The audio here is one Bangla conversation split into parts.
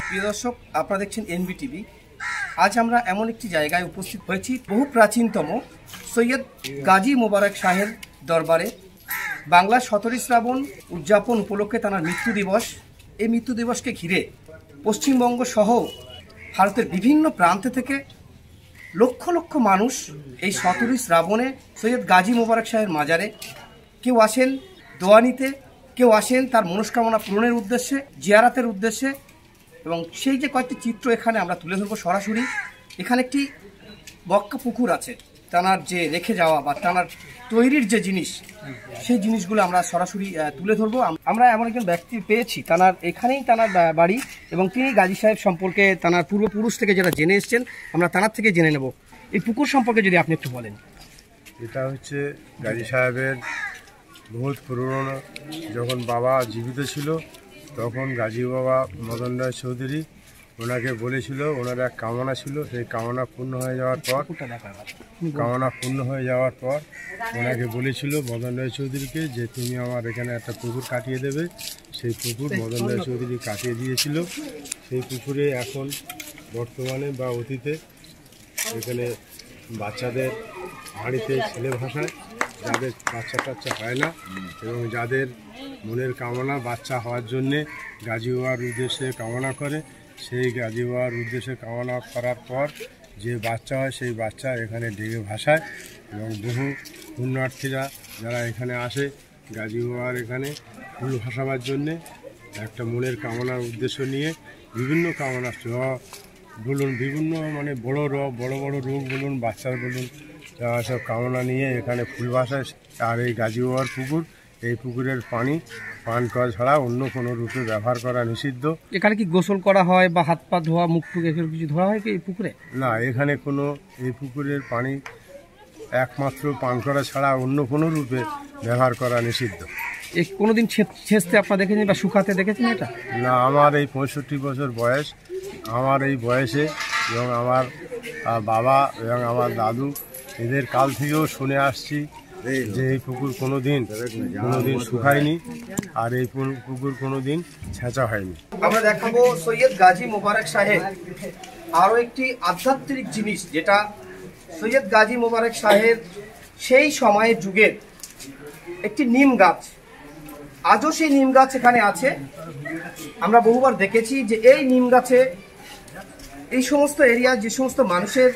প্রিয় দর্শক, আপনারা দেখছেন এনবিটিভি। আজ আমরা এমন একটি জায়গায় উপস্থিত হয়েছি, বহু প্রাচীনতম সৈয়দ গাজী মোবারক শাহের দরবারে। বাংলার 17 শ্রাবণ উদযাপন উপলক্ষে তাঁর মৃত্যু দিবস। এই মৃত্যু দিবসকে ঘিরে পশ্চিমবঙ্গ সহ ভারতের বিভিন্ন প্রান্ত থেকে লক্ষ লক্ষ মানুষ এই 17 শ্রাবণে সৈয়দ গাজী মোবারক শাহের মাজারে কেউ আসেন দোয়া নিতে, কেউ আসেন তার মনস্কামনা পূরণের উদ্দেশ্যে, জিয়ারাতের উদ্দেশ্যে। এবং সেই যে কয়েকটি চিত্র এখানে আমরা তুলে ধরবো সরাসরি। এখানে একটি বক্কা পুকুর আছে, তানার যে রেখে যাওয়া বা তানার তৈরির যে জিনিস, সেই জিনিসগুলো আমরা সরাসরি তুলে ধরবো। আমরা এমন একজন ব্যক্তি পেয়েছি, তানার এখানেই তানার বাড়ি, এবং তিনি গাজী সাহেব সম্পর্কে তানার পূর্বপুরুষ থেকে যেটা জেনে এসছেন, আমরা তানার থেকে জেনে নেব। এই পুকুর সম্পর্কে যদি আপনি একটু বলেন। এটা হচ্ছে গাজী সাহেবের বহুত পুরনো, যখন বাবা জীবিত ছিল তখন গাজী বাবা মদন রায় চৌধুরী ওনাকে বলেছিল, ওনার এক কামনা ছিল, সেই কামনা পূর্ণ হয়ে যাওয়ার পর ওনাকে বলেছিল মদন রায় চৌধুরীকে যে তুমি আমার এখানে একটা পুকুর কাটিয়ে দেবে। সেই পুকুর মদন রায় চৌধুরী কাটিয়ে দিয়েছিল। সেই পুকুরে এখন বর্তমানে বা অতীতে এখানে বাচ্চাদের বাড়িতে ছেলে ভাষায় যাদের বাচ্চা টাচ্চা হয় না এবং যাদের মনের কামনা বাচ্চা হওয়ার জন্যে গাজী বাবার উদ্দেশ্যে কামনা করে, সেই গাজী বাবার উদ্দেশ্যে কামনা করার পর যে বাচ্চা হয় সেই বাচ্চা এখানে ডেকে ভাসায়। এবং বহু পুণ্যার্থীরা যারা এখানে আসে গাজী বাবার এখানে ফুল ভাসাবার জন্যে একটা মনের কামনার উদ্দেশ্য নিয়ে বিভিন্ন কামনা বলুন, বিভিন্ন মানে বড় বড় রোগ বলুন, বাচ্চার বলুন, সব কামনা নিয়ে এখানে ফুল ভাসায়। আর এই গাজী বাবার পুকুর, এই পুকুরের পানি পান করা ছাড়া অন্য কোনো রূপে ব্যবহার করা নিষিদ্ধ। এখানে কি গোসল করা হয় বা হাত পা ধোয়া, মুখ টুক এগুলো কিছু ধোয়া হয় কি এই পুকুরে? না, এখানে কোনো এই পুকুরের পানি একমাত্র পান করা ছাড়া অন্য কোনো রূপে ব্যবহার করা নিষিদ্ধ। কোনোদিন ছেঁচতে আপনারা দেখেছেন বা শুকাতে দেখেছেন এটা? না, আমার এই 65 বছর বয়স, আমার এই বয়সে এবং আমার বাবা এবং আমার দাদু এদের কাল থেকেও শুনে আসছি যে এই পুকুর কোনোদিন শুকায়নি আর এই পুকুর কোনোদিন ছেঁচা হয়নি। আমরা দেখাবো সৈয়দ গাজী মোবারক শাহের আরও একটি আধ্যাত্মিক জিনিস, যেটা সৈয়দ গাজী মোবারক শাহের সেই সময়ের যুগের একটি নিম গাছ। আজও সেই নিম গাছ এখানে আছে। আমরা বহুবার দেখেছি যে এই নিম গাছে এই সমস্ত এরিয়া যে সমস্ত মানুষের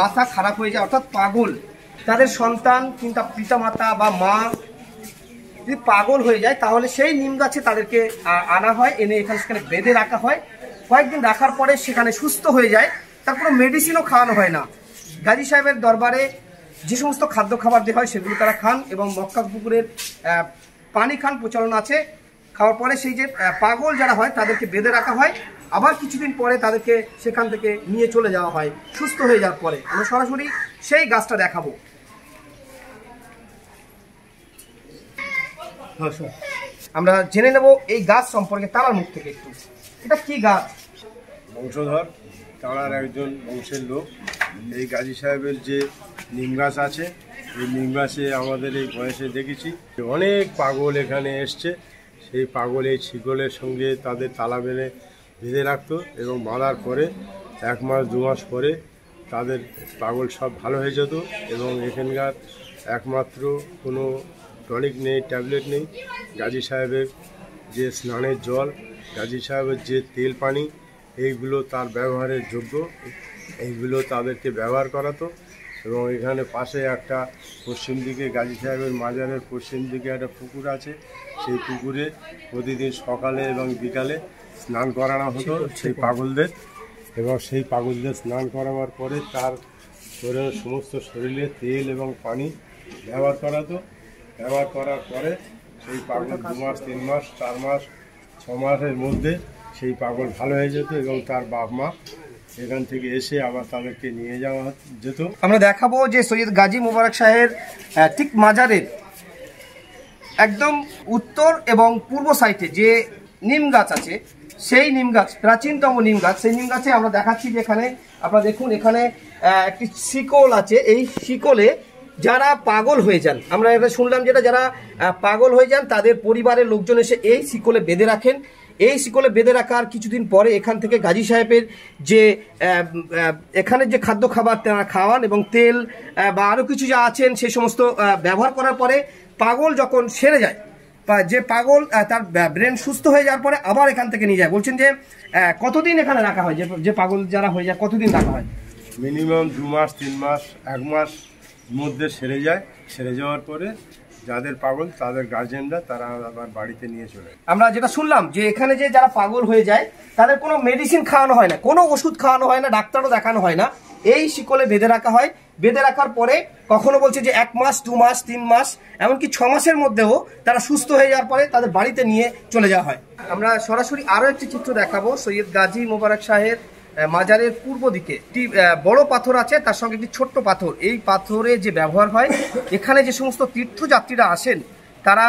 মাথা খারাপ হয়ে যায়, অর্থাৎ পাগল, তাদের সন্তান কিংবা পিতামাতা বা মা যদি পাগল হয়ে যায় তাহলে সেই নিম গাছে তাদেরকে আনা হয়, এনে সেখানে বেঁধে রাখা হয়। কয়েকদিন রাখার পরে সেখানে সুস্থ হয়ে যায়, তার কোনো মেডিসিনও খাওয়ানো হয় না। গাজী সাহেবের দরবারে যে সমস্ত খাদ্য খাবার দেওয়া হয় সেগুলো তারা খান, এবং মক্কা পুকুরের পানি খান প্রচলন আছে। খাওয়ার পরে সেই যে পাগল যারা হয় তাদেরকে বেঁধে রাখা হয়, আবার কিছুদিন পরে তাদেরকে সেখান থেকে নিয়ে চলে যাওয়া হয় সুস্থ হয়ে যাওয়ার পরে। আমরা সরাসরি সেই গাছটা দেখাবো। আমরা জেনে নেব এই গাছ সম্পর্কে তার মুখ থেকে একটু। এটা কি গাছ? বংশধর, তাঁর একজন বংশের লোক। এই গাজী সাহেবের যে নিম গাছ আছে, এই নিম গাছে আমাদের এই বয়সে দেখেছি অনেক পাগল এখানে এসছে। সেই পাগল এই শিকলের সঙ্গে তাদের তালা বেঁধে রাখতো, এবং বাঁধার পরে 1 মাস 2 মাস পরে তাদের পাগল সব ভালো হয়ে যেত। এবং এখানকার একমাত্র কোনো টনিক নেই, ট্যাবলেট নেই। গাজী সাহেবের যে স্নানের জল, গাজী সাহেবের যে তেল পানি, এইগুলো তার ব্যবহারের যোগ্য, এইগুলো তাদেরকে ব্যবহার করাতো। এবং এখানে পাশে একটা পশ্চিম দিকে গাজী সাহেবের মাজারের পশ্চিম দিকে একটা পুকুর আছে। সেই পুকুরে প্রতিদিন সকালে এবং বিকালে স্নান করানো হতো সেই পাগলদের, এবং সেই পাগলদের স্নান করাবার পরে তার সমস্ত শরীরে তেল এবং পানি ব্যবহার করাতো। ব্যবহার করার পরে সেই পাগল 2 মাস 3 মাস 4 মাস 6 মাসের মধ্যে সেই পাগল ভালো হয়ে যেত, এবং তার বাপ মা এখান থেকে এসে আবার তাদেরকে নিয়ে যাওয়া যেত। আমরা দেখাবো যে সৈয়দ গাজী মোবারক শাহের ঠিক মাজারের একদম উত্তর এবং পূর্ব সাইডে যে নিম গাছ আছে, সেই নিম গাছ প্রাচীনতম নিম গাছ। সেই নিম গাছে আমরা দেখাচ্ছি যে এখানে আপনারা দেখুন, এখানে একটি শিকল আছে। এই শিকলে যারা পাগল হয়ে যান, আমরা এটা শুনলাম যেটা যারা পাগল হয়ে যান তাদের পরিবারের লোকজন এসে এই শিকলে বেঁধে রাখেন। এই শিকলে বেঁধে রাখার কিছুদিন পরে এখান থেকে গাজী সাহেবের যে এখানে যে খাদ্য খাবার তারা খাওয়ান এবং তেল বা আরও কিছু যা আছেন সেই সমস্ত ব্যবহার করার পরে পাগল যখন সেরে যায়, যে পাগল তার ব্রেন সুস্থ হয়ে যাওয়ার পরে আবার এখান থেকে নিয়ে যায়। বলছেন যে কতদিন এখানে রাখা হয়, যে পাগল যারা হয়ে যায় কতদিন রাখা হয়? মিনিমাম 2 মাস 3 মাস 1 মাস মধ্যে সেরে যায়। সেরে যাওয়ার পরে যাদের পাগল তাদের গার্জেনরা তারা আবার বাড়িতে নিয়ে চলে। আমরা যেটা শুনলাম যে এখানে যে যারা পাগল হয়ে যায় তাদের কোনো মেডিসিন খাওয়ানো হয় না, কোনো ওষুধ খাওয়ানো হয় না, ডাক্তারও দেখানো হয় না, এই শিকলে বেঁধে রাখা হয়। বেঁধে রাখার পরে কখনো বলছে যে 1 মাস 2 মাস 3 মাস এমনকি 6 মাসের মধ্যেও তারা সুস্থ হয়ে যাওয়ার পরে তাদের বাড়িতে নিয়ে চলে যাওয়া হয়। আমরা সরাসরি আরও একটি চিত্র দেখাবো। সৈয়দ গাজী মোবারক শাহের মাজারের পূর্ব দিকে একটি বড় পাথর আছে, তার সঙ্গে একটি ছোট্ট পাথর। এই পাথরে যে ব্যবহার হয়, এখানে যে সমস্ত তীর্থযাত্রীরা আসেন তারা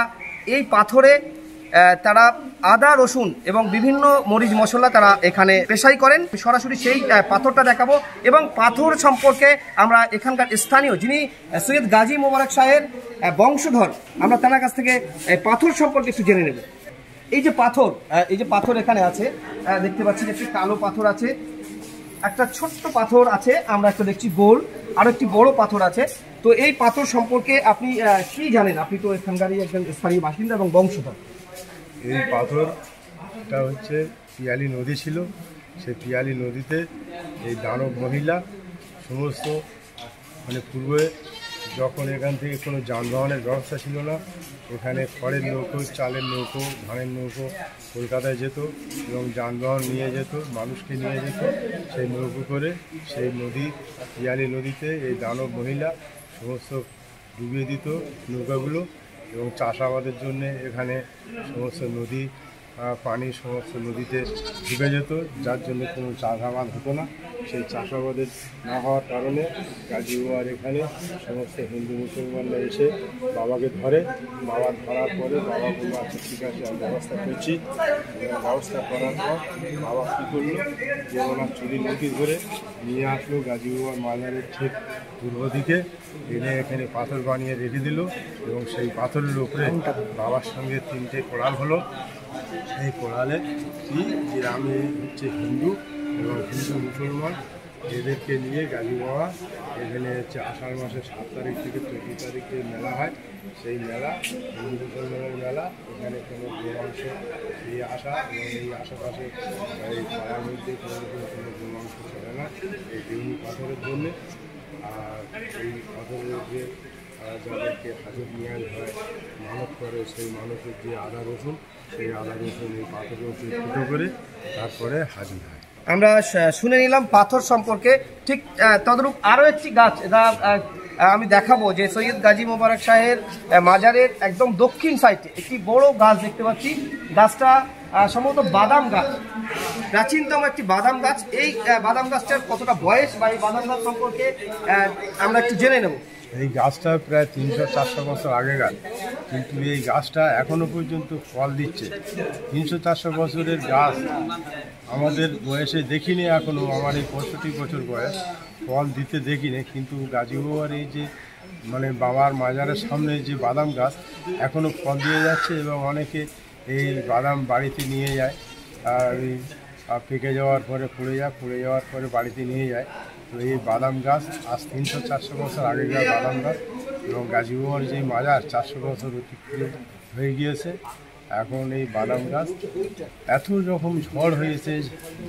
এই পাথরে তারা আদা রসুন এবং বিভিন্ন মরিচ মশলা তারা এখানে পেশাই করেন। সরাসরি সেই পাথরটা দেখাবো এবং পাথর সম্পর্কে আমরা এখানকার স্থানীয় যিনি সৈয়দ গাজী মোবারক শাহের বংশধর, আমরা তার কাছ থেকে পাথর সম্পর্কে একটু জেনে নেব। এই যে পাথর এখানে আছে, দেখতে পাচ্ছি যে একটি কালো পাথর আছে, একটা ছোট্ট পাথর আছে, আমরা একটা দেখছি গোল, আর একটি বড় পাথর আছে। তো এই পাথর সম্পর্কে আপনি কি জানেন? আপনি তো এখানকারই একজন স্থানীয় বাসিন্দা এবং বংশধর। এই পাথরটা হচ্ছে পিয়ালি নদী ছিল, সেই পিয়ালি নদীতে এই দানব মহিলা সমস্ত পূর্বে যখন এখান থেকে কোনো যানবাহনের ব্যবস্থা ছিল না, এখানে খড়ের নৌকো, চালের নৌকো, ধানের নৌকো কলকাতায় যেত এবং যানবাহন নিয়ে যেত, মানুষকে নিয়ে যেত। সেই নৌকো করে সেই নদী পিয়ালি নদীতে এই দানব মহিলা সমস্ত ডুবিয়ে দিত নৌকাগুলো এবং চাষাবাদের জন্যে এখানে সমস্ত নদী পানি সমস্ত নদীতে ঢুকে যেত, যার জন্য কোনো চাষাবাদ হতো না। সেই চাষাবাদের না হওয়ার কারণে গাজী বাবার এখানে সমস্ত হিন্দু মুসলমানরা এসে বাবাকে ধরে। বাবা ধরার পরে বাবা বলল আচ্ছা ঠিক আছে আমি ব্যবস্থা করছি। ব্যবস্থা করার পর বাবা কী করলো, যে ওনার চুরি নদী ধরে নিয়ে আসলো গাজী বাবার মাজারের ঠিক পূর্ব দিকে, এনে এখানে পাথর বানিয়ে রেখে দিল এবং সেই পাথরের উপরে বাবার সঙ্গে 3টে কোড়াল হলো। এই কোড়ালে কি যে আমি হচ্ছে হিন্দু এবং হিন্দু মুসলমান, এদেরকে নিয়ে গাজী বাবা এখানে হচ্ছে আষাঢ় মাসের 7 তারিখ থেকে 14 তারিখে মেলা হয়। সেই মেলা হিন্দু মুসলমানের মেলা, এখানে কোনো গোমাংস দিয়ে আসা এবং এই আশেপাশে এই পাড়ার মধ্যে কোনো গোমাংস চলে না এই দেউনি পাথরের জন্যে। আর এই পাথরের যে যাদেরকে হাজত নিয়াজ হয়, মানত করে, সেই মানতের যে আদা রসুন, সেই আদা রসুন এই পাথরের উপরে ফুটো করে তারপরে হাজির হয়। আমরা শুনে নিলাম পাথর সম্পর্কে। ঠিক তদরূপ আরও একটি গাছ, এটা আমি দেখাবো যে সৈয়দ গাজী মোবারক শাহের মাজারের একদম দক্ষিণ সাইডে একটি বড় গাছ দেখতে পাচ্ছি। গাছটা সম্ভবত বাদাম গাছ, প্রাচীনতম একটি বাদাম গাছ। এই বাদাম গাছটার কতটা বয়স বা এই বাদাম গাছ সম্পর্কে আমরা একটু জেনে নেব। এই গাছটা প্রায় 300-400 বছর আগেকার, কিন্তু এই গাছটা এখনও পর্যন্ত ফল দিচ্ছে। 300-400 বছরের গাছ আমাদের বয়সে দেখিনি এখনও, আমার এই 65 বছর বয়স, ফল দিতে দেখিনি। কিন্তু গাজী বাবার এই যে বাবার মাজারের সামনে যে বাদাম গাছ এখনও ফল দিয়ে যাচ্ছে এবং অনেকে এই বাদাম বাড়িতে নিয়ে যায়, আর পেকে যাওয়ার পরে পড়ে যাওয়ার পরে বাড়িতে নিয়ে যায়। তো এই বাদাম গাছ আজ 300-400 বছর আগেকার বাদাম গাছ এবং গাজী বাবার যে মাজার 400 বছর অতিক্রম হয়ে গিয়েছে। এখন এই বাদাম গাছ এত রকম ঝড় হয়েছে,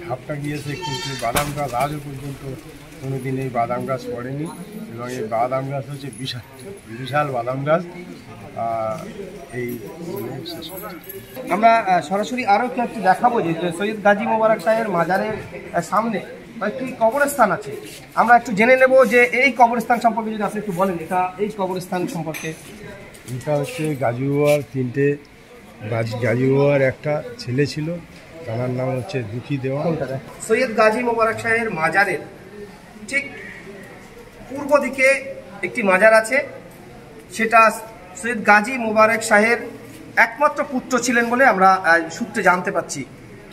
ঝাপটা গিয়েছে, কিন্তু বাদাম গাছ আজও পর্যন্ত কোনো দিন এই বাদাম গাছ পড়েনি এবং এই বাদাম গাছ হচ্ছে বিশাল বাদাম গাছ। এই আমরা সরাসরি আরও একটু দেখাবো যে সৈয়দ গাজী মোবারক শাহের মাজারের সামনে একটি কবরস্থান আছে। আমরা একটু জেনে নেব যে এই কবরস্থান সম্পর্কে যদি আপনি একটু বলেন। এই কবরস্থান সম্পর্কে এটা হচ্ছে গাজী বাবার 3টে গাজী বাবার একটা ছেলে ছিল, তার নাম হচ্ছে দুঃখী দেওয়ান। সৈয়দ গাজী মোবারক শাহের মাজারের ঠিক পূর্ব দিকে একটি মাজার আছে, সেটা সৈয়দ গাজী মোবারক শাহের একমাত্র পুত্র ছিলেন বলে আমরা সূত্রে জানতে পাচ্ছি।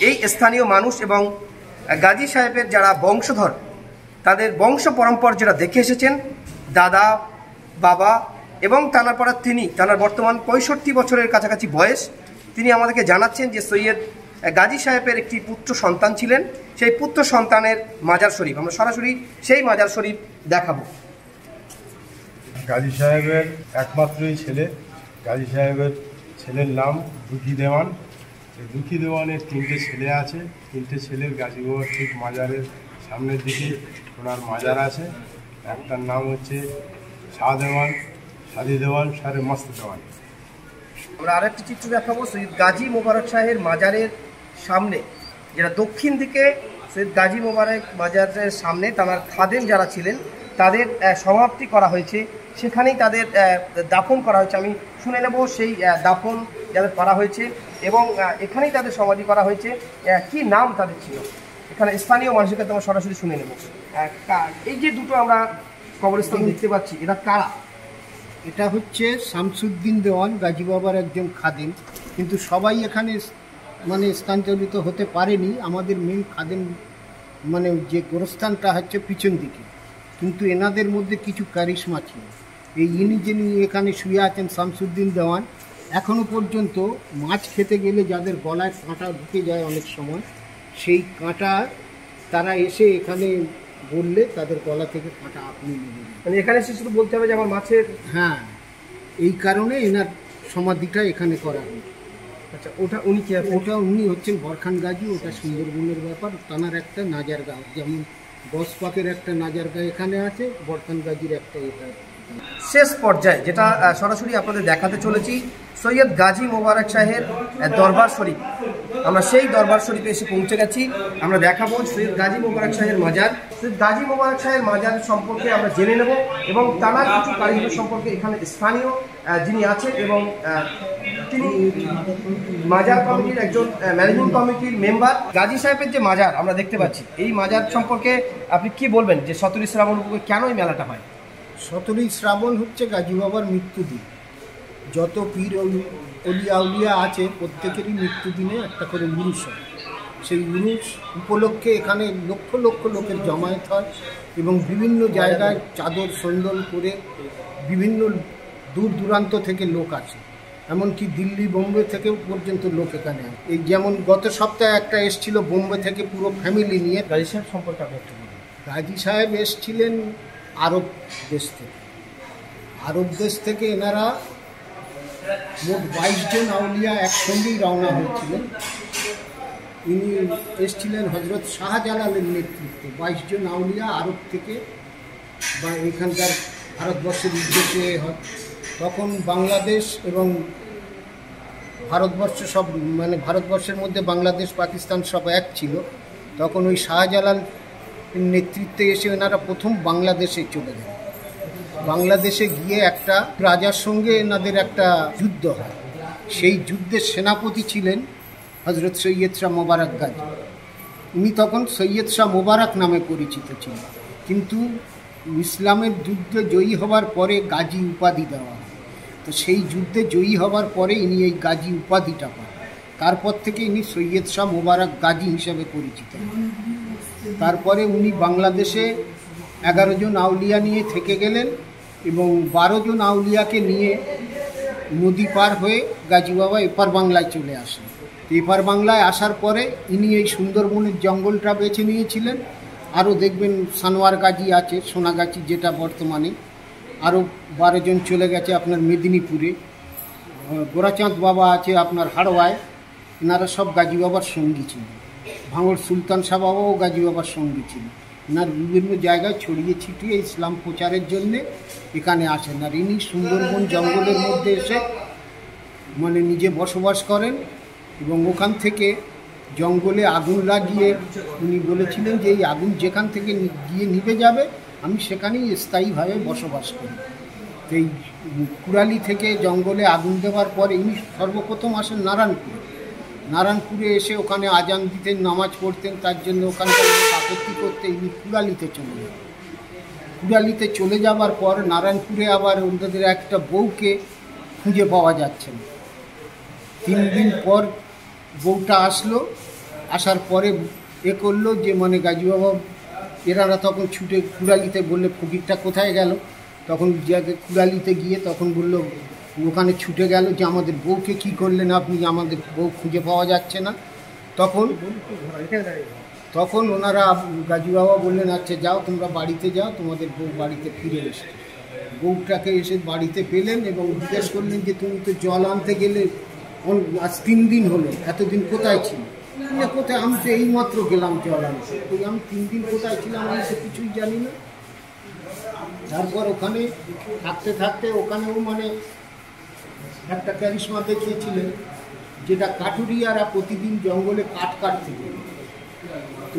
এই স্থানীয় মানুষ এবং গাজী সাহেবের যারা বংশধর, তাদের বংশ পরম্পরা যেটা দেখে এসেছেন, দাদা বাবা এবং তানার পর তানার বর্তমান 65 বছরের কাছাকাছি বয়স। তিনি আমাদেরকে জানাচ্ছেন যে সৈয়দ গাজী সাহেবের একটি পুত্র সন্তান ছিলেন, সেই পুত্র সন্তানের মাজার শরীফ আমরা সরাসরি সেই মাজার শরীফ দেখাবো। গাজী সাহেবের একমাত্রই ছেলে, গাজী সাহেবের ছেলের নাম দুঃখী দেওয়ান। এই দুঃখী দেওয়ানের 3টে ছেলে আছে। 3টে ছেলের গাজী বাবার ঠিক মাজারের সামনের দিকে ওনার মাজার আছে। একটার নাম হচ্ছে শাহ দেওয়ান, সাদি দেওয়ান, সারে মস্ত দেওয়ান। আমরা আরেকটি চিত্র দেখাবো সৈয়দ গাজী মোবারক শাহের মাজারের সামনে, যেটা দক্ষিণ দিকে সৈয়দ গাজী মোবারক মাজারের সামনে তার খাদেম যারা ছিলেন তাদের সমাপ্তি করা হয়েছে, সেখানেই তাদের দাফন করা হয়েছে। আমি শুনে নেব সেই দাফন যাদের করা হয়েছে এবং এখানেই তাদের সমাধি করা হয়েছে। কি নাম তাদের ছিল এখানে স্থানীয় মানুষের কাছে আমরা সরাসরি শুনে নেব। এই যে দুটো আমরা কবরস্থান দেখতে পাচ্ছি, এটা কারা? এটা হচ্ছে শামসুদ্দিন দেওয়ান, গাজী বাবার একজন খাদেম, কিন্তু সবাই এখানে মানে স্থানান্তরিত হতে পারেনি। আমাদের মেন খাদেম মানে যে গোরস্থানটা হচ্ছে পিছন দিকে, কিন্তু এনাদের মধ্যে কিছু কারিশমা ছিল। ইনি যিনি এখানে শুয়ে আছেন শামসুদ্দিন দেওয়ান, এখনও পর্যন্ত মাছ খেতে গেলে যাদের গলায় কাঁটা ঢুকে যায় অনেক সময়, সেই কাঁটা তারা এসে এখানে বললে তাদের গলা থেকে কাঁটা আপনি নেবে, মানে এখানে এসে শুধু বলতে হবে যে আমার মাছের। হ্যাঁ, এই কারণে এনার সমাধিটা এখানে করা হয়। আচ্ছা, উনি কি? উনি হচ্ছেন বরখান গাজী। ওটা সুন্দরবনের ব্যাপার। তানার একটা নাজার গাঁ, যেমন বসপাকের একটা নাজার গাঁ এখানে আছে, বরখান গাজীর একটা এটা। শেষ পর্যায়ে যেটা সরাসরি আপনাদের দেখাতে চলেছি, সৈয়দ গাজী মোবারক শাহের দরবার শরীফ। আমরা সেই দরবার শরীফে এসে পৌঁছে গেছি। আমরা দেখাবো সৈয়দ গাজী মোবারক শাহের মাজার। সৈয়দ গাজী মোবারক শাহের মাজার সম্পর্কে আমরা জেনে নেব এবং তার কিছু কারিগর সম্পর্কে এখানে স্থানীয় যিনি আছেন এবং তিনি মাজার কমিটির একজন ম্যানেজিং কমিটির মেম্বার। গাজী সাহেবের যে মাজার আমরা দেখতে পাচ্ছি, এই মাজার সম্পর্কে আপনি কি বলবেন যে 17 শ্রাবণ উপলক্ষে কেন এই মেলাটা হয়? 17 শ্রাবণ হচ্ছে গাজী বাবার মৃত্যুদিন। যত পীর অলিয়া উলিয়া আছে প্রত্যেকেরই মৃত্যুদিনে একটা করে উরুস হয়। সেই উরুস উপলক্ষে এখানে লক্ষ লক্ষ লোকের জমায়েত হয় এবং বিভিন্ন জায়গায় চাদর সন্দল করে বিভিন্ন দূর দূরান্ত থেকে লোক আসে, এমনকি দিল্লি বোম্বে থেকে পর্যন্ত লোক এখানে আসে। এই যেমন গত সপ্তাহে একটা এসছিল বোম্বে থেকে পুরো ফ্যামিলি নিয়ে। গাজী সাহেব সম্পর্কে আপনি একটু বলুন। গাজী সাহেব এসছিলেন আরব দেশ থেকে। আরব দেশ থেকে এনারা মোট 22 জন আউলিয়া একসঙ্গেই রওনা হয়েছিলেন। ইনি এসছিলেন হজরত শাহজালালের নেতৃত্বে। 22 জন আউলিয়া আরব থেকে বা এখানকার ভারতবর্ষের উদ্দেশ্যে হয়। তখন বাংলাদেশ এবং ভারতবর্ষ সব মানে ভারতবর্ষের মধ্যে বাংলাদেশ পাকিস্তান সব এক ছিল। তখন ওই শাহজালাল নেতৃত্বে এসে এনারা প্রথম বাংলাদেশে চলে যান। বাংলাদেশে গিয়ে একটা রাজার সঙ্গে এনাদের একটা যুদ্ধ হয়। সেই যুদ্ধের সেনাপতি ছিলেন হজরত সৈয়দ শাহ মোবারক গাজী। উনি তখন সৈয়দ শাহ মোবারক নামে পরিচিত ছিলেন, কিন্তু ইসলামের যুদ্ধে জয়ী হবার পরে গাজী উপাধি দেওয়া হয়। তো সেই যুদ্ধে জয়ী হবার পরে ইনি এই গাজী উপাধিটা পান। তারপর থেকে ইনি সৈয়দ শাহ মোবারক গাজী হিসেবে পরিচিত। তারপরে উনি বাংলাদেশে 11 জন আউলিয়া নিয়ে থেকে গেলেন এবং 12 জন আউলিয়াকে নিয়ে নদী পার হয়ে গাজী বাবা এপার বাংলায় চলে আসেন। এপার বাংলায় আসার পরে ইনি এই সুন্দরবনের জঙ্গলটা বেছে নিয়েছিলেন। আরও দেখবেন সানোয়ার গাজী আছে, সোনাগাছি যেটা বর্তমানে, আরও 12 জন চলে গেছে আপনার মেদিনীপুরে। গোরাচাঁদ বাবা আছে আপনার হাড়োয়ায়। এনারা সব গাজী বাবার সঙ্গী ছিলেন। ভাঙড় সুলতান শাহ বাবাও গাজী বাবার সঙ্গী ছিলেন। এনার বিভিন্ন জায়গায় ছড়িয়ে ছিটিয়ে ইসলাম প্রচারের জন্যে এখানে আসেন। আর ইনি সুন্দরবন জঙ্গলের মধ্যে এসে মানে নিজে বসবাস করেন এবং ওখান থেকে জঙ্গলে আগুন লাগিয়ে উনি বলেছিলেন যে এই আগুন যেখান থেকে গিয়ে নিভে যাবে আমি সেখানেই স্থায়ীভাবে বসবাস করি। এই কুড়ালি থেকে জঙ্গলে আগুন দেওয়ার পরে ইনি সর্বপ্রথম আসেন নারায়ণপুরে। নারায়ণপুরে এসে ওখানে আজান দিতেন, নামাজ পড়তেন, তার জন্য ওখানকার আপত্তি করতে ইনি কুড়ালিতে চলে যান। কুড়ালিতে চলে যাবার পর নারায়ণপুরে আবার ওদের একটা বউকে খুঁজে পাওয়া যাচ্ছে না। 3 দিন পর বউটা আসলো। আসার পরে করলো যে মানে গাজী বাবা এনারা তখন ছুটে কুড়ালিতে বললে ফকিরটা কোথায় গেল। তখন কুড়ালিতে গিয়ে তখন বলল, ওখানে ছুটে গেল যে আমাদের বউকে কি করলেন আপনি, আমাদের বউ খুঁজে পাওয়া যাচ্ছে না। তখন ওনারা গাজী বাবা বললেন, আচ্ছা যাও তোমরা বাড়িতে যাও, তোমাদের বউ বাড়িতে ফিরে এসে বউটাকে এসে বাড়িতে পেলেন এবং জিজ্ঞেস করলেন যে তুমি তো জল আনতে গেলে আজ 3 দিন হলো, এতদিন কোথায় ছিল? কোথায়, আমি তো এইমাত্র গেলাম জল আনতে। আমি 3 দিন কোথায় ছিলাম আমি তো কিছুই জানি না। তারপর ওখানে থাকতে থাকতে ওখানেও মানে একটা ক্যারিশমা দেখিয়েছিলেন, যেটা কাঠুরিয়ারা প্রতিদিন জঙ্গলে কাঠ কাটতে গেল।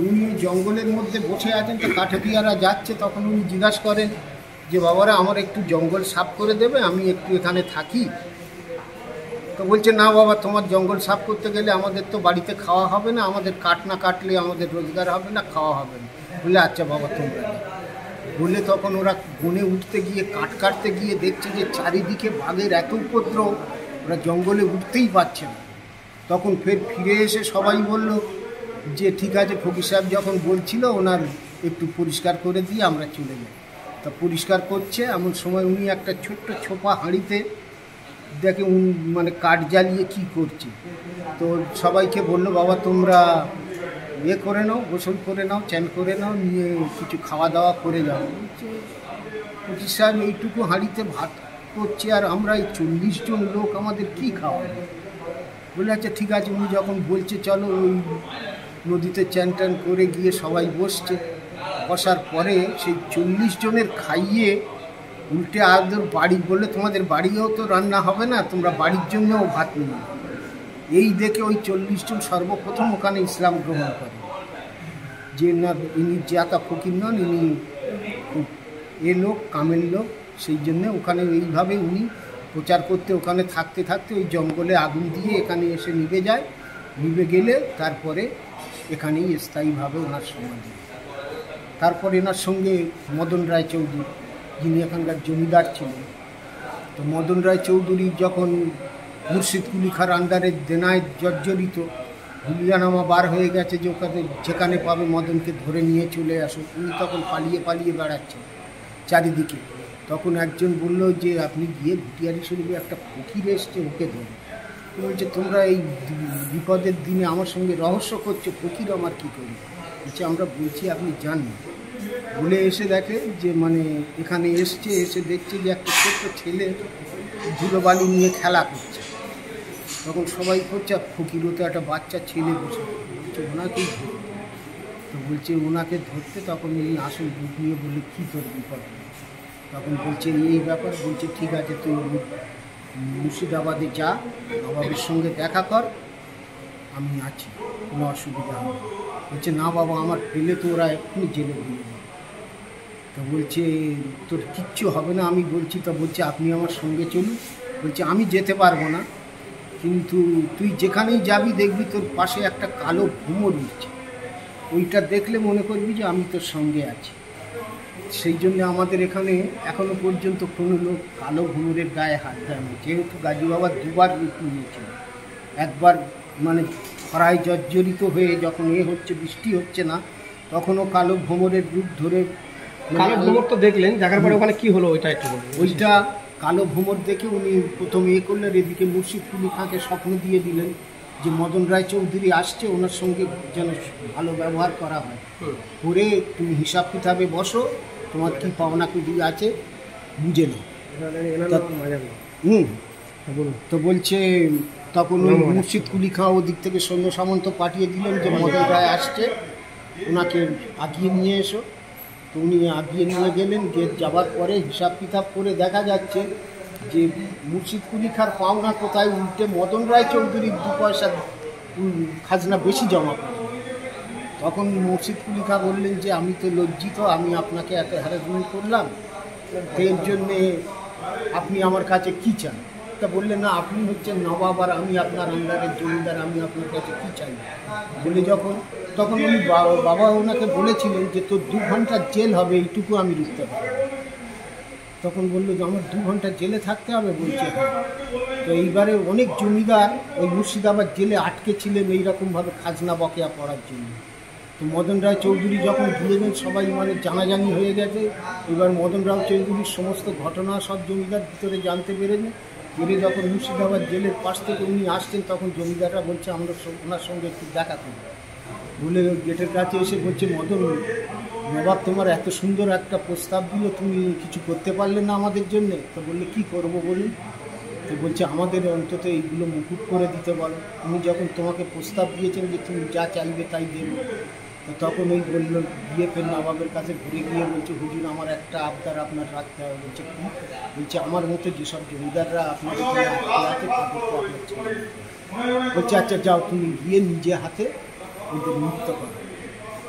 উনি জঙ্গলের মধ্যে বসে আছেন, তো কাঠুরিয়ারা যাচ্ছে, তখন উনি জিজ্ঞাসা করেন যে বাবারা আমার একটু জঙ্গল সাফ করে দেবে, আমি একটু এখানে থাকি। তো বলছে, না বাবা, তোমার জঙ্গল সাফ করতে গেলে আমাদের তো বাড়িতে খাওয়া হবে না, আমাদের কাঠ না কাটলে আমাদের রোজগার হবে না, খাওয়া হবে না। বলে আচ্ছা বাবা তোমরা বলে তখন ওরা বনে উঠতে গিয়ে কাঠ কাটতে গিয়ে দেখছে যে চারিদিকে বাঘের এত উপদ্রব, ওরা জঙ্গলে উঠতেই পারছে না। তখন ফিরে এসে সবাই বলল যে ঠিক আছে, ফকির সাহেব যখন বলছিল ওনার একটু পরিষ্কার করে দিয়ে আমরা চলে যাই। তা পরিষ্কার করছে, এমন সময় উনি একটা ছোট্ট ছোপা হাঁড়িতে দেখে মানে কাঠ জ্বালিয়ে কি করছে। তো সবাইকে বলল, বাবা তোমরা করে নাও, গোসল করে নাও, চান করে নাও, নিয়ে কিছু খাওয়া দাওয়া করে যাও। ফকির সাহেব এইটুকু হাঁড়িতে ভাত করছে, আর আমরা এই 40 জন লোক, আমাদের কি খাওয়া? বলে আচ্ছা ঠিক আছে। উনি যখন বলছে চলো ওই নদীতে চান টান করে গিয়ে সবাই বসছে, বসার পরে সেই 40 জনের খাইয়ে উল্টে আদর বাড়ি বললে, তোমাদের বাড়িও তো রান্না হবে না, তোমরা বাড়ির জন্যও ভাত নিয়ে। এই দেখে ওই 40 জন সর্বপ্রথম ওখানে ইসলাম গ্রহণ করে, যে না ইনি জাতা ফকির নন, ইনি এ লোক কামেল লোক। সেই জন্যে ওখানে এইভাবে উনি প্রচার করতে, ওখানে থাকতে থাকতে ওই জঙ্গলে আগুন দিয়ে এখানে এসে নিভে যায়। নিভে গেলে তারপরে এখানেই স্থায়ীভাবে ওনার সমাধি। তারপর এনার সঙ্গে মদন রায় চৌধুরী, যিনি এখানকার জমিদার ছিলেন। তো মদন রায় চৌধুরী যখন মুর্শিদ কুলি খাঁর আন্ডারে দেনায় জর্জরিত, হুলিয়ানামা বার হয়ে গেছে যে ওখানে যেখানে পাবে মদনকে ধরে নিয়ে চলে আসো, উনি তখন পালিয়ে পালিয়ে বেড়াচ্ছেন চারিদিকে। তখন একজন বলল যে আপনি গিয়ে ভুটিয়ারি শরীফে একটা ফকির এসছে, ওকে ধরে। বলছে তোমরা এই বিপদের দিনে আমার সঙ্গে রহস্য করছো, ফকির আমার কী করি? বলছে আমরা বলছি আপনি জানেন। বলে এসে দেখে যে মানে এখানে এসছে, এসে দেখছে যে একটা ছোট্ট ছেলে ধুলোবালি নিয়ে খেলা করছে। তখন সবাই করছে, ফকিরও তো একটা বাচ্চা ছেলে বসে, বলছে ওনাকেই ধরতে। তো বলছে ওনাকে ধরতে, তখন উনি আসল বুক নিয়ে বললে কী তোর বিপদ? তখন বলছে এই ব্যাপার। বলছে ঠিক আছে, তুই মুর্শিদাবাদে যা, নবাবের সঙ্গে দেখা কর, আমি আছি, কোনো অসুবিধা হবে। বলছে না বাবা, আমার পেলে তো ওরা এক্ষুনি জেলে দিয়ে দেবে। তো বলছে তোর কিচ্ছু হবে না, আমি বলছি। তো বলছে আপনি আমার সঙ্গে চলুন। বলছে আমি যেতে পারবো না, কিন্তু তুই যেখানেই যাবি দেখবি তোর পাশে একটা কালো ভুমর উঠছে, ওইটা দেখলে মনে করবি যে আমি তোর সঙ্গে আছি। সেই জন্য আমাদের এখানে এখনো পর্যন্ত কোনো লোক কালো ভুমরের গায়ে হাত দেয়নি। যেহেতু গাজী বাবা 2বার রূপ নিয়েছিল, একবার মানে খরায় জর্জরিত হয়ে যখন হচ্ছে, বৃষ্টি হচ্ছে না, তখনও কালো ভ্রমরের রূপ ধরে। কালো ভ্রমর তো দেখলেন, দেখার পরে ওখানে কি হলো ওইটা একটু বলুন। ওইটা কালো ভ্রমর দেখে উনি প্রথম করলেন, এদিকে মুর্শিদ কুলি খাঁকে স্বপ্ন দিয়ে দিলেন যে মদন রায় চৌধুরী আসছে, ওনার সঙ্গে যেন ভালো ব্যবহার করা হয়, করে তুমি হিসাব কিতাবে বসো, তোমার কী পাওনা কুদি আছে বুঝে নাও। তো বলছে তখন ওই মুর্শিদ কুলি খাঁ ওদিক থেকে সৈন্য সামন্ত পাঠিয়ে দিলেন যে মদন রায় আসছে, ওনাকে আগিয়ে নিয়ে এসো। তো উনি আগিয়ে নিয়ে গেলেন। গিয়ে যাবার পরে হিসাব কিতাব করে দেখা যাচ্ছে যে মুর্শিদ কুলি খাঁর পাওনা কোথায়, উল্টে মদন রায় চৌধুরীর 2 পয়সা খাজনা বেশি জমা করে। তখন মুর্শিদ কুলি খাঁ বললেন যে আমি তো লজ্জিত, আমি আপনাকে এত হ্যারাসমেন্ট করলাম, এর জন্যে আপনি আমার কাছে কী চান? তা বললেন না, আপনি হচ্ছেন নবাব আর আমি আপনার আন্ডারের জমিদার, আমি আপনার কাছে কী চাই বলে তখন উনি বাবা ওনাকে বলেছিলেন যে তোর 2 ঘন্টার জেল হবে, এইটুকু আমি রুখতে পারি। তখন বললো যে আমার 2 ঘন্টা জেলে থাকতে হবে। বলছে হ্যাঁ। তো এইবারে অনেক জমিদার ওই মুর্শিদাবাদ জেলে আটকে ছিলেন এইরকমভাবে খাজনা বকেয়া পড়ার জন্য। তো মদন রায় চৌধুরী যখন গিয়েছেন সবাই মানে জানাজানি হয়ে গেছে। এবার মদন রায় চৌধুরীর সমস্ত ঘটনা সব জমিদার ভিতরে জানতে পেরেছেন। পেরে যখন মুর্শিদাবাদ জেলের পাশ থেকে উনি আসছেন তখন জমিদাররা বলছে আমরা ওনার সঙ্গে একটু দেখা করি বলে গেটের কাছে এসে বলছে, মদন নবাব তোমার এত সুন্দর একটা প্রস্তাব দিল, তুমি কিছু করতে পারলে না আমাদের জন্যে? তো বললে কী করবো বলুন? তো বলছে আমাদের অন্তত এইগুলো মুকুট করে দিতে বলো। উনি যখন তোমাকে প্রস্তাব দিয়েছেন যে তুমি যা চাইবে তাই দেবে, তো তখন ওই বললো গিয়ে ফের নবাবের কাছে ঘুরে গিয়ে বলছে, হুজুর আমার একটা আবদার আপনার রাখতে হবে। বলছে কী? বলছে আমার মতো যেসব জমিদাররা আপনার এখানে আছে তাদেরকে আপনার ছেড়ে দিতে। বলছে আচ্ছা যাও, তুমি গিয়ে নিজে হাতে ওদের মুক্ত করো।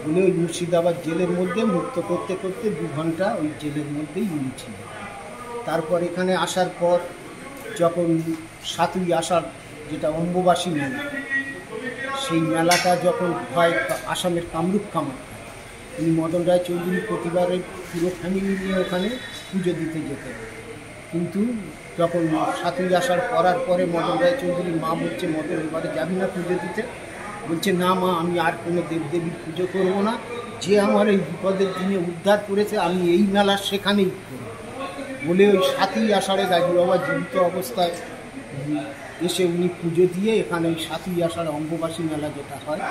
বলে ওই মুর্শিদাবাদ জেলের মধ্যে মুক্ত করতে করতে 2 ঘন্টা ওই জেলের মধ্যেই উনি ছিলেন। তারপর এখানে আসার পর যখন 7ই আষাঢ় যেটা অম্বুবাসী মেলা, সেই মেলাটা যখন হয় আসামের কামরূপ কামাখ্যা, উনি মদন রায় চৌধুরী প্রতিবারের পুরো ফ্যামিলি নিয়ে ওখানে পুজো দিতে যেতেন। কিন্তু যখন 7ই আষাঢ় করার পরে মদন রায় চৌধুরীর মা বলছে, মদন এবারে যাবি না পুজো দিতে? বলছে না মা, আমি আর কোনো দেবদেবীর পুজো করবো না, যে আমার এই বিপদের দিনে উদ্ধার করেছে আমি এই মেলা সেখানেই করব। বলে ওই 7ই আষাঢ়ে গাজী বাবা জীবিত অবস্থায় এসে উনি পুজো দিয়ে এখানে ওই 7ই আষাঢ় অম্বুবাসী মেলা যেটা হয়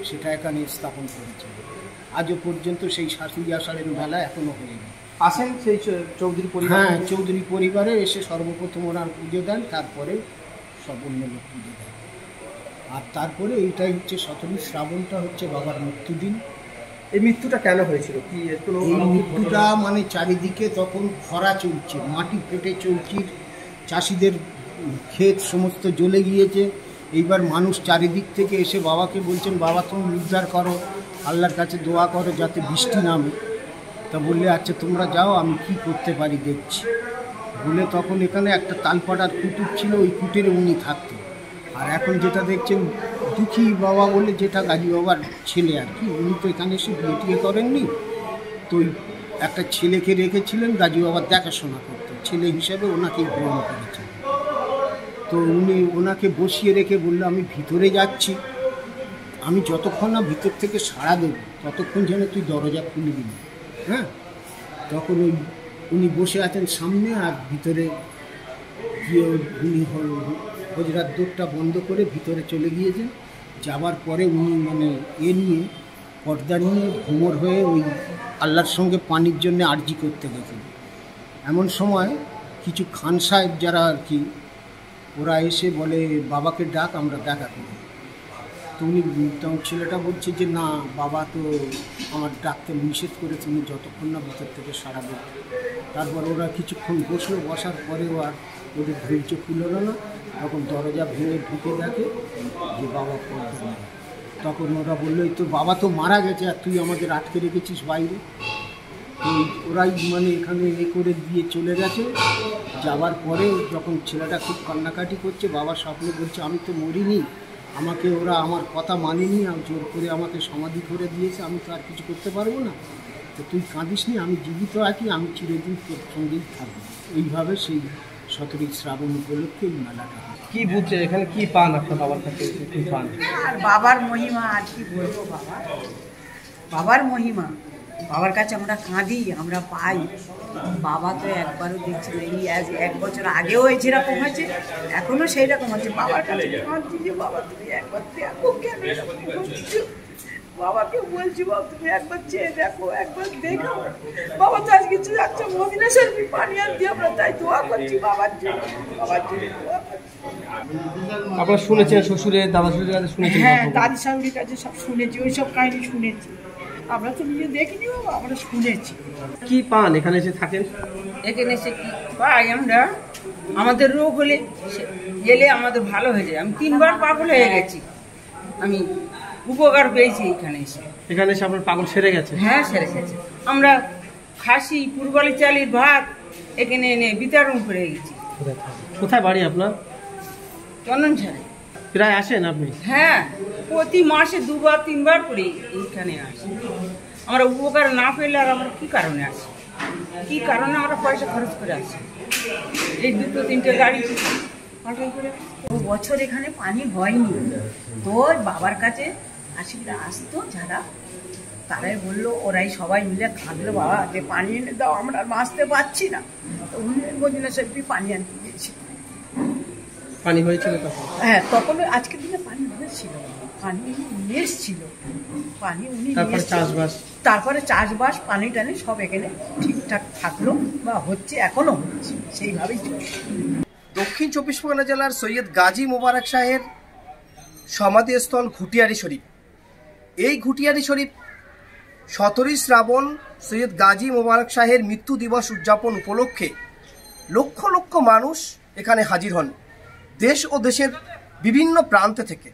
সেটা এখানে স্থাপন করেছিল। আজও পর্যন্ত সেই 7ই আষাঢ়ের মেলা এখনও হয়ে গেছে। আসেন সেই চৌধুরী পরিবার? হ্যাঁ, চৌধুরী পরিবারে এসে সর্বপ্রথম ওনার পুজো দেন, তারপরে সব অন্য লোক পুজো দেন। আর তারপরে এইটাই হচ্ছে 17ই শ্রাবণটা হচ্ছে বাবার মৃত্যুদিন। এই মৃত্যুটা কেন হয়েছিল? কি এই মৃত্যুটা মানে চারিদিকে তখন খরা চলছে, মাটি ফেটে চৌকির চাষিদের ক্ষেত সমস্ত জ্বলে গিয়েছে। এইবার মানুষ চারিদিক থেকে এসে বাবাকে বলছেন, বাবা তুমি উদ্ধার করো, আল্লাহর কাছে দোয়া করো যাতে বৃষ্টি নামে। তা বললে আচ্ছা তোমরা যাও, আমি কি করতে পারি দেখছি। বলে তখন এখানে একটা তালপাড়ার কুটির ছিল, ওই কুটিরে উনি থাকতেন। আর এখন যেটা দেখছেন দুঃখী বাবা বলে, যেটা গাজী বাবার ছেলে আর কি, উনি তো এখানে এসে বিয়ে করেননি, তো একটা ছেলেকে রেখেছিলেন গাজী বাবার দেখাশোনা করতে, ছেলে হিসেবে ওনাকেই গ্রহণ করেছেন। তো উনি ওনাকে বসিয়ে রেখে বললো আমি ভিতরে যাচ্ছি, আমি যতক্ষণ না ভিতর থেকে সাড়া দেব ততক্ষণ যেন তুই দরজা খুলবি না। হ্যাঁ, তখন উনি বসে আছেন সামনে, আর ভিতরে গিয়ে উনি হজরার দোরটা বন্ধ করে ভিতরে চলে গিয়েছেন। যাবার পরে উনি মানে নিয়ে পর্দা নিয়ে ভ্রমর হয়ে ওই আল্লাহর সঙ্গে পানির জন্য আর্জি করতে গেছেন। এমন সময় কিছু খান সাহেব যারা আর কি, ওরা এসে বলে বাবাকে ডাক, আমরা দেখা করি। তো উনি তখন ছেলেটা বলছে যে না, বাবা তো আমার ডাকতে নিষেধ করেছে, উনি যতক্ষণ না ভিতর থেকে সাড়া দেবে। তারপর ওরা কিছুক্ষণ বসলো, বসার পরেও আর ওদের ধৈর্য খুলল না। তখন দরজা ভেঙে ঢুকে দেখে যে বাবা পড়তে নেই। তখন ওরা বললো এই তো বাবা তো মারা গেছে, আর তুই আমাদের আটকে রেখেছিস বাইরে। তো ওরাই মানে এখানে করে দিয়ে চলে গেছে। যাবার পরে যখন ছেলেটা খুব কান্নাকাটি করছে, বাবার স্বপ্নে বলছে আমি তো মরিনি, আমাকে ওরা আমার কথা মানেনি, আর জোর করে আমাকে সমাধি করে দিয়েছে, আমি তো আর কিছু করতে পারবো না। তো তুই কাঁদিস নি, আমি জীবিত আছি, আমি চিরদিন তোর সঙ্গেই থাকবো। এইভাবে সেই 17ই শ্রাবণ উপলক্ষে এই মেলাটা হয়। কি বুঝছেন এখানে, কি পান আপনার বাবার কাছে? কি পান? আর বাবার মহিমা আর কি বলবো, বাবার মহিমা, বাবার কাছে আমরা কাঁদি, আমরা পাই। বাবা তো একবারও দেখছি না, এই 1 বছর আগেও এই যেরকম হয়েছে এখনো সেই রকম হচ্ছে। বাবার কাছে কাঁদছি যে বাবা তুমি একবার দেখো, কেন বাবাকে বলছি বাবা তুমি একবার চেয়ে দেখো, একবার দেখো। বাবা তো আজকে যাচ্ছে মদিনা শরীফ পানি আনতে, আমরা তাই দোয়া করছি বাবার জন্য, বাবার জন্য দোয়া করছি। আপনারা শুনেছেন শ্বশুরের, দাদা শ্বশুরের কাছে শুনেছেন? হ্যাঁ, দাদি শাশুড়ির কাছে সব শুনেছি, ওই সব কাহিনী শুনেছি। আমরা তো নিজে দেখিনি বাবা, আমরা শুনেছি। কি পান এখানে এসে থাকেন? এখানে এসে কি পাই আমরা, আমাদের রোগ হলে গেলে আমাদের ভালো হয়ে যায়। আমি 3বার পাগল হয়ে গেছি, আমি উপকার পেয়েছি এখানে এসে। এখানে এসে আপনার পাগল সেরে গেছে? হ্যাঁ, সেরে গেছে। আমরা খাসি পুরবালি চালির ভাত এখানে এনে বিতরণ করে গেছি। কোথায় বাড়ি আপনার? চন্দন ছাড়ে। প্রায় আসেন আপনি? হ্যাঁ, প্রতি মাসে 2-3বার করে এইখানে আসি। আমরা উপকার না পেলে আর আমরা কি কারণে আসি, কি কারণে আমরা পয়সা খরচ করে আসি? এই 2-3টে গাড়ি বছর এখানে পানি হয়নি, তো বাবার কাছে খাসিরা আসতো যারা, তারাই বললো, ওরাই সবাই মিলে কাঁদলো, বাবা যে পানি এনে দাও, আমরা আর বাঁচতে পারছি না। তো উনি মদিনা শরীফে পানি আনতে দিয়েছিল। পানি হয়েছিল তখন? হ্যাঁ, তখন আজকের দিনে পানি হয়েছিল, পানি নিয়ে এসছিল, পানি উনি তারপরে চাষবাস, তারপরে চাষবাস পানি টানি সব এখানে ঠিকঠাক থাকলো বা হচ্ছে, এখনো হচ্ছে সেইভাবেই চলছে। দক্ষিণ 24 পরগনা জেলার সৈয়দ গাজী মোবারক শাহের সমাধিস্থল ঘুটিয়ারি শরীফ। এই ঘুটিয়ারি শরীফ 17 শ্রাবণ সৈয়দ গাজী মোবারক শাহের মৃত্যু দিবস উদযাপন উপলক্ষে লক্ষ লক্ষ মানুষ এখানে হাজির হন দেশ ও দেশের বিভিন্ন প্রান্ত থেকে।